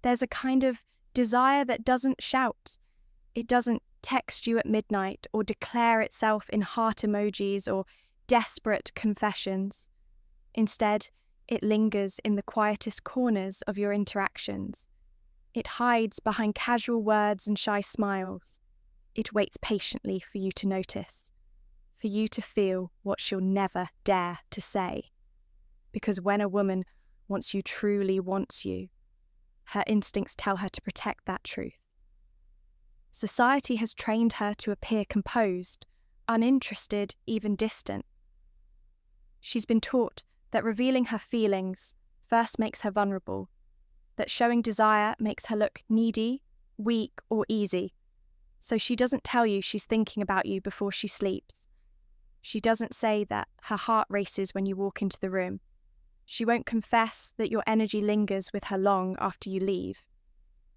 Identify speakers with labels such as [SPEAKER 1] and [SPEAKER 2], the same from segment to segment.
[SPEAKER 1] There's a kind of desire that doesn't shout. It doesn't text you at midnight or declare itself in heart emojis or desperate confessions. Instead, it lingers in the quietest corners of your interactions. It hides behind casual words and shy smiles. It waits patiently for you to notice, for you to feel what she'll never dare to say. Because when a woman truly wants you, her instincts tell her to protect that truth. Society has trained her to appear composed, uninterested, even distant. She's been taught that revealing her feelings first makes her vulnerable, that showing desire makes her look needy, weak, or easy. So she doesn't tell you she's thinking about you before she sleeps. She doesn't say that her heart races when you walk into the room. She won't confess that your energy lingers with her long after you leave.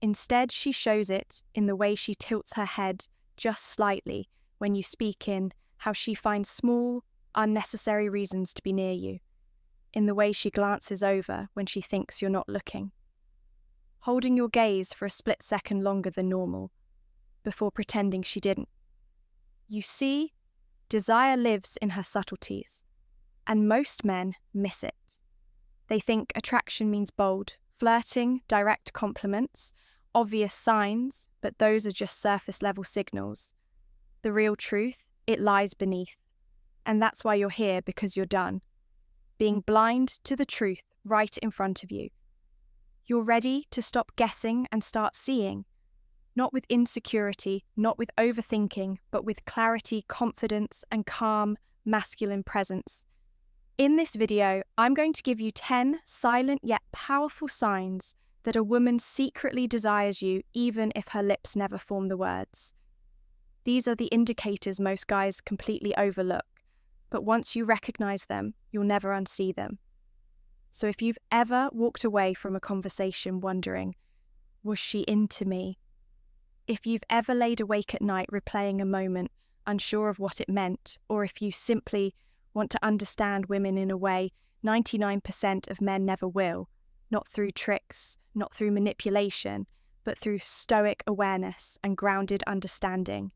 [SPEAKER 1] Instead, she shows it in the way she tilts her head just slightly when you speak, in how she finds small, unnecessary reasons to be near you, in the way she glances over when she thinks you're not looking, holding your gaze for a split second longer than normal, before pretending she didn't. You see, desire lives in her subtleties, and most men miss it. They think attraction means bold, flirting, direct compliments, obvious signs, but those are just surface-level signals. The real truth, it lies beneath. And that's why you're here, because you're done. Being blind to the truth right in front of you. You're ready to stop guessing and start seeing. Not with insecurity, not with overthinking, but with clarity, confidence, and calm, masculine presence. In this video, I'm going to give you 10 silent yet powerful signs that a woman secretly desires you even if her lips never form the words. These are the indicators most guys completely overlook, but once you recognize them, you'll never unsee them. So if you've ever walked away from a conversation wondering, was she into me? If you've ever laid awake at night replaying a moment, unsure of what it meant, or if you simply want to understand women in a way 99% of men never will, not through tricks, not through manipulation, but through stoic awareness and grounded understanding,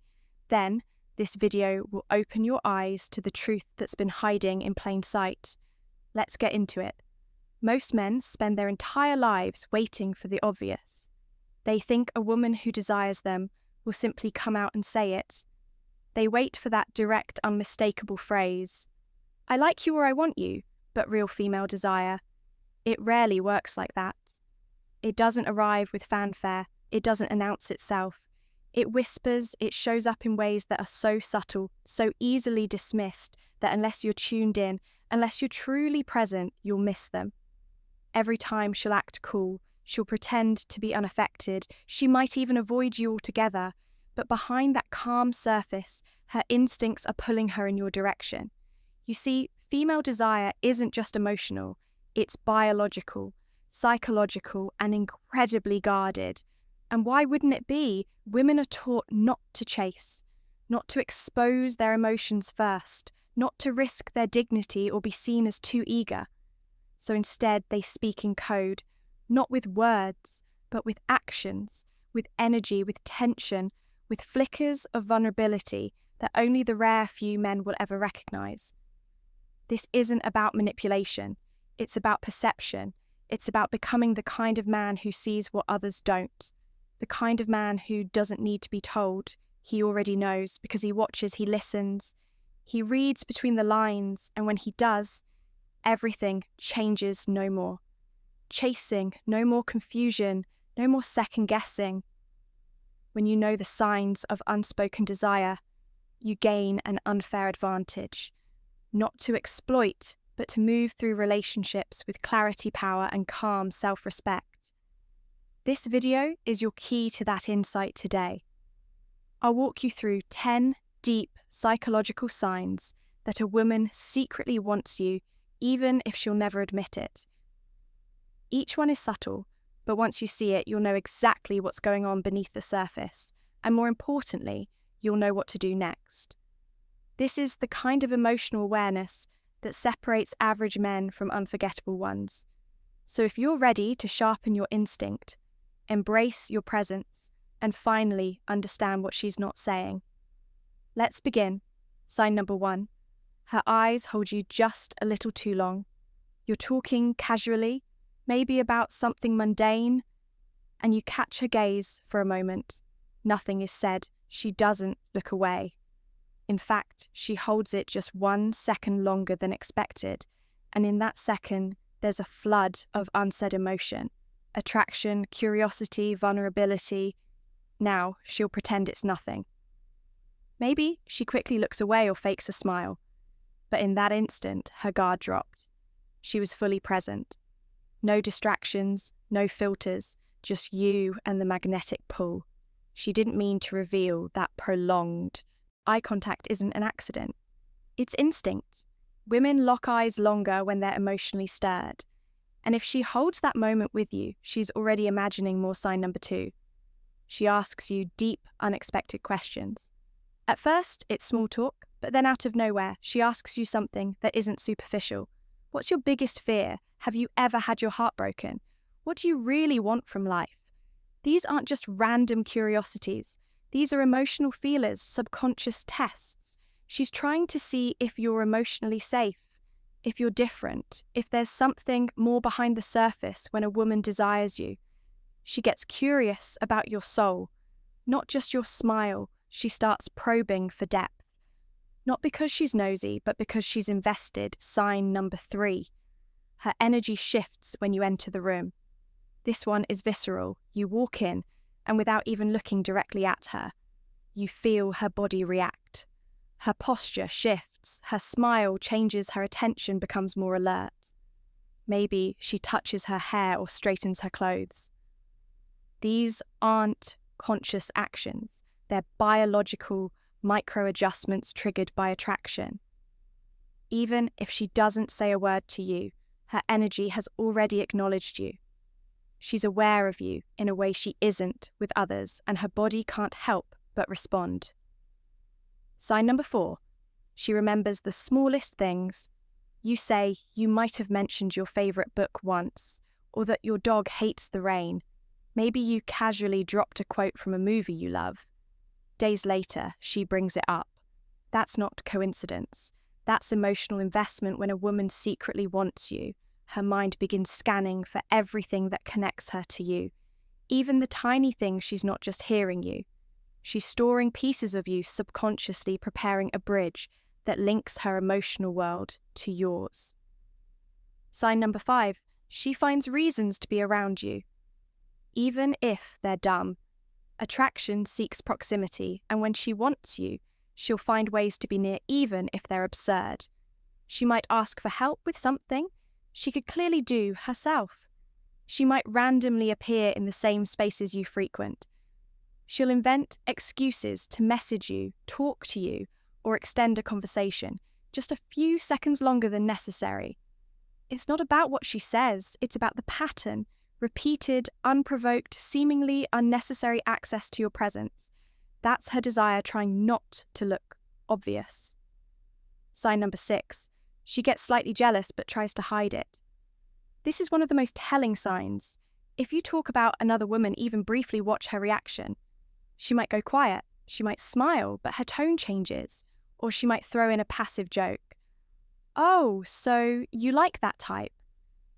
[SPEAKER 1] then this video will open your eyes to the truth that's been hiding in plain sight. Let's get into it. Most men spend their entire lives waiting for the obvious. They think a woman who desires them will simply come out and say it. They wait for that direct, unmistakable phrase, "I like you or I want you," but real female desire. It rarely works like that. It doesn't arrive with fanfare. It doesn't announce itself. It whispers, it shows up in ways that are so subtle, so easily dismissed, that unless you're tuned in, unless you're truly present, you'll miss them. Every time she'll act cool, she'll pretend to be unaffected, she might even avoid you altogether, but behind that calm surface, her instincts are pulling her in your direction. You see, female desire isn't just emotional, it's biological, psychological, and incredibly guarded. And why wouldn't it be? Women are taught not to chase, not to expose their emotions first, not to risk their dignity or be seen as too eager. So instead, they speak in code, not with words, but with actions, with energy, with tension, with flickers of vulnerability that only the rare few men will ever recognize. This isn't about manipulation. It's about perception. It's about becoming the kind of man who sees what others don't. The kind of man who doesn't need to be told. He already knows because he watches, he listens. He reads between the lines, and when he does, everything changes no more. Chasing, no more confusion, no more second guessing. When you know the signs of unspoken desire, you gain an unfair advantage. Not to exploit, but to move through relationships with clarity, power, and calm self-respect. This video is your key to that insight today. I'll walk you through 10 deep psychological signs that a woman secretly wants you, even if she'll never admit it. Each one is subtle, but once you see it, you'll know exactly what's going on beneath the surface, and more importantly, you'll know what to do next. This is the kind of emotional awareness that separates average men from unforgettable ones. So if you're ready to sharpen your instinct, embrace your presence, and finally understand what she's not saying. Let's begin. Sign number 1. Her eyes hold you just a little too long. You're talking casually, maybe about something mundane, and you catch her gaze for a moment. Nothing is said. She doesn't look away. In fact, she holds it just 1 second longer than expected, and in that second, there's a flood of unsaid emotion. Attraction, curiosity, vulnerability. Now, she'll pretend it's nothing. Maybe she quickly looks away or fakes a smile, but in that instant, her guard dropped. She was fully present. No distractions, no filters, just you and the magnetic pull. She didn't mean to reveal that prolonged eye contact isn't an accident. It's instinct. Women lock eyes longer when they're emotionally stirred. And if she holds that moment with you, she's already imagining more sign number 2. She asks you deep, unexpected questions. At first, it's small talk, but then out of nowhere, she asks you something that isn't superficial. What's your biggest fear? Have you ever had your heart broken? What do you really want from life? These aren't just random curiosities. These are emotional feelers, subconscious tests. She's trying to see if you're emotionally safe, if you're different, if there's something more behind the surface when a woman desires you. She gets curious about your soul, not just your smile. She starts probing for depth. Not because she's nosy, but because she's invested. Sign number 3. Her energy shifts when you enter the room. This one is visceral. You walk in, and without even looking directly at her, you feel her body react. Her posture shifts, her smile changes, her attention becomes more alert. Maybe she touches her hair or straightens her clothes. These aren't conscious actions. They're biological micro-adjustments triggered by attraction. Even if she doesn't say a word to you, her energy has already acknowledged you. She's aware of you in a way she isn't with others, and her body can't help but respond. Sign number 4. She remembers the smallest things. You say you might have mentioned your favourite book once, or that your dog hates the rain. Maybe you casually dropped a quote from a movie you love. Days later, she brings it up. That's not coincidence. That's emotional investment. When a woman secretly wants you, her mind begins scanning for everything that connects her to you. Even the tiny things, she's not just hearing you. She's storing pieces of you subconsciously, preparing a bridge that links her emotional world to yours. Sign number 5. She finds reasons to be around you, even if they're dumb. Attraction seeks proximity, and when she wants you, she'll find ways to be near even if they're absurd. She might ask for help with something she could clearly do herself. She might randomly appear in the same spaces you frequent. She'll invent excuses to message you, talk to you, or extend a conversation, just a few seconds longer than necessary. It's not about what she says, it's about the pattern, repeated, unprovoked, seemingly unnecessary access to your presence. That's her desire trying not to look obvious. Sign number 6. She gets slightly jealous but tries to hide it. This is one of the most telling signs. If you talk about another woman, even briefly, watch her reaction. She might go quiet, she might smile, but her tone changes, or she might throw in a passive joke. Oh, so you like that type?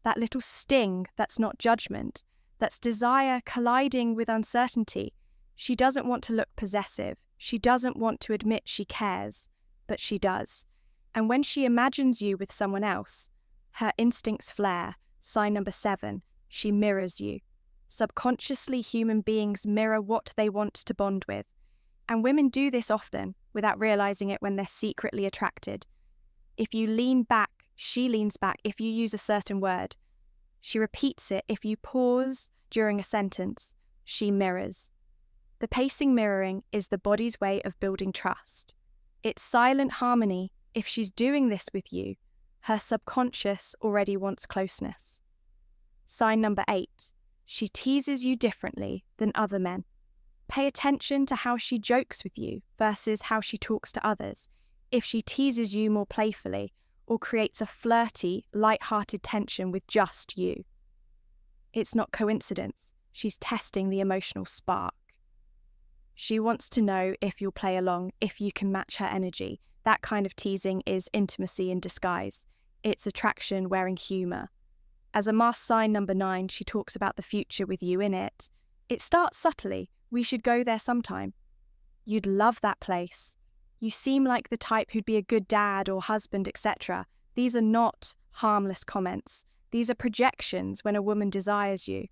[SPEAKER 1] That little sting that's not judgment, that's desire colliding with uncertainty. She doesn't want to look possessive. She doesn't want to admit she cares, but she does. And when she imagines you with someone else, her instincts flare. Sign number 7, she mirrors you. Subconsciously, human beings mirror what they want to bond with. And women do this often, without realizing it when they're secretly attracted. If you lean back, she leans back. If you use a certain word, she repeats it. If you pause during a sentence, she mirrors. The pacing mirroring is the body's way of building trust. It's silent harmony. If she's doing this with you, her subconscious already wants closeness. Sign number 8. She teases you differently than other men. Pay attention to how she jokes with you versus how she talks to others. If she teases you more playfully or creates a flirty, light-hearted tension with just you, it's not coincidence. She's testing the emotional spark. She wants to know if you'll play along, if you can match her energy. That kind of teasing is intimacy in disguise. It's attraction wearing humour. As a Mars sign number 9, she talks about the future with you in it. It starts subtly. We should go there sometime. You'd love that place. You seem like the type who'd be a good dad or husband, etc. These are not harmless comments. These are projections when a woman desires you.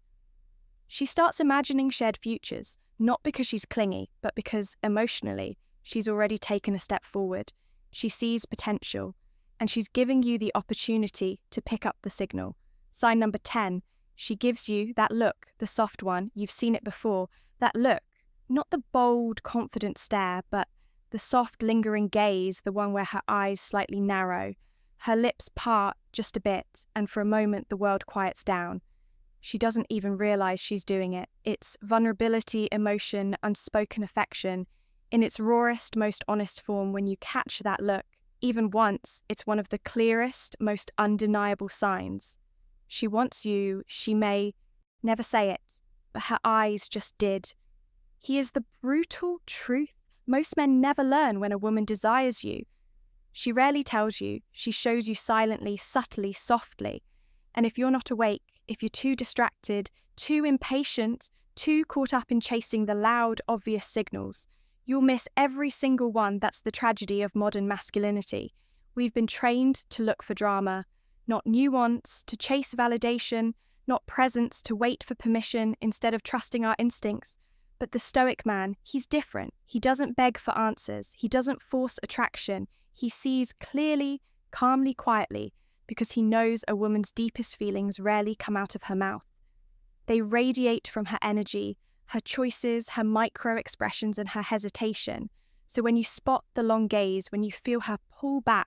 [SPEAKER 1] She starts imagining shared futures, not because she's clingy, but because emotionally, she's already taken a step forward. She sees potential, and she's giving you the opportunity to pick up the signal. Sign number 10, she gives you that look, the soft one, you've seen it before, that look, not the bold, confident stare, but the soft, lingering gaze, the one where her eyes slightly narrow, her lips part just a bit, and for a moment the world quiets down. She doesn't even realize she's doing it. It's vulnerability, emotion, unspoken affection. In its rawest, most honest form, when you catch that look, even once, it's one of the clearest, most undeniable signs. She wants you, she may never say it, but her eyes just did. Here's the brutal truth. Most men never learn when a woman desires you. She rarely tells you, she shows you silently, subtly, softly. And if you're not awake, if you're too distracted, too impatient, too caught up in chasing the loud, obvious signals, you'll miss every single one. That's the tragedy of modern masculinity. We've been trained to look for drama, not nuance, to chase validation, not presence, to wait for permission instead of trusting our instincts. But the Stoic man, he's different. He doesn't beg for answers. He doesn't force attraction. He sees clearly, calmly, quietly, because he knows a woman's deepest feelings rarely come out of her mouth. They radiate from her energy, her choices, her micro-expressions, and her hesitation. So when you spot the long gaze, when you feel her pull back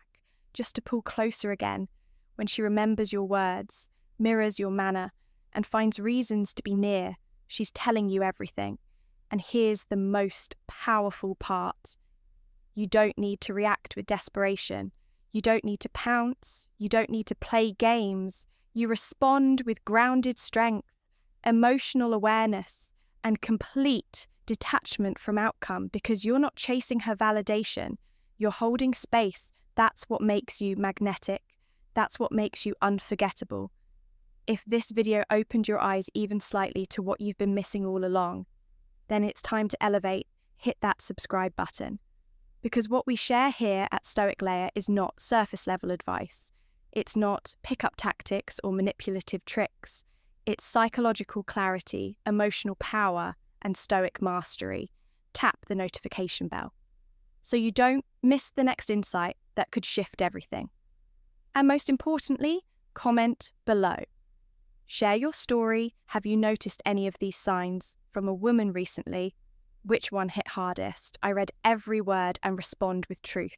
[SPEAKER 1] just to pull closer again, when she remembers your words, mirrors your manner, and finds reasons to be near, she's telling you everything. And here's the most powerful part. You don't need to react with desperation. You don't need to pounce. You don't need to play games. You respond with grounded strength, emotional awareness, and complete detachment from outcome, because you're not chasing her validation. You're holding space. That's what makes you magnetic. That's what makes you unforgettable. If this video opened your eyes even slightly to what you've been missing all along, then it's time to elevate, hit that subscribe button. Because what we share here at Stoic Layer is not surface level advice. It's not pickup tactics or manipulative tricks. It's psychological clarity, emotional power, and Stoic mastery. Tap the notification bell so you don't miss the next insight that could shift everything. And most importantly, comment below. Share your story. Have you noticed any of these signs from a woman recently? Which one hit hardest? I read every word and respond with truth.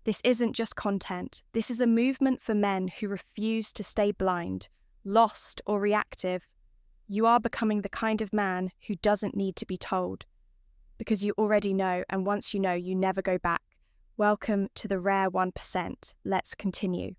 [SPEAKER 1] This isn't just content. This is a movement for men who refuse to stay blind, lost, or reactive. You are becoming the kind of man who doesn't need to be told, because you already know, and once you know, you never go back. Welcome to the rare 1%. Let's continue.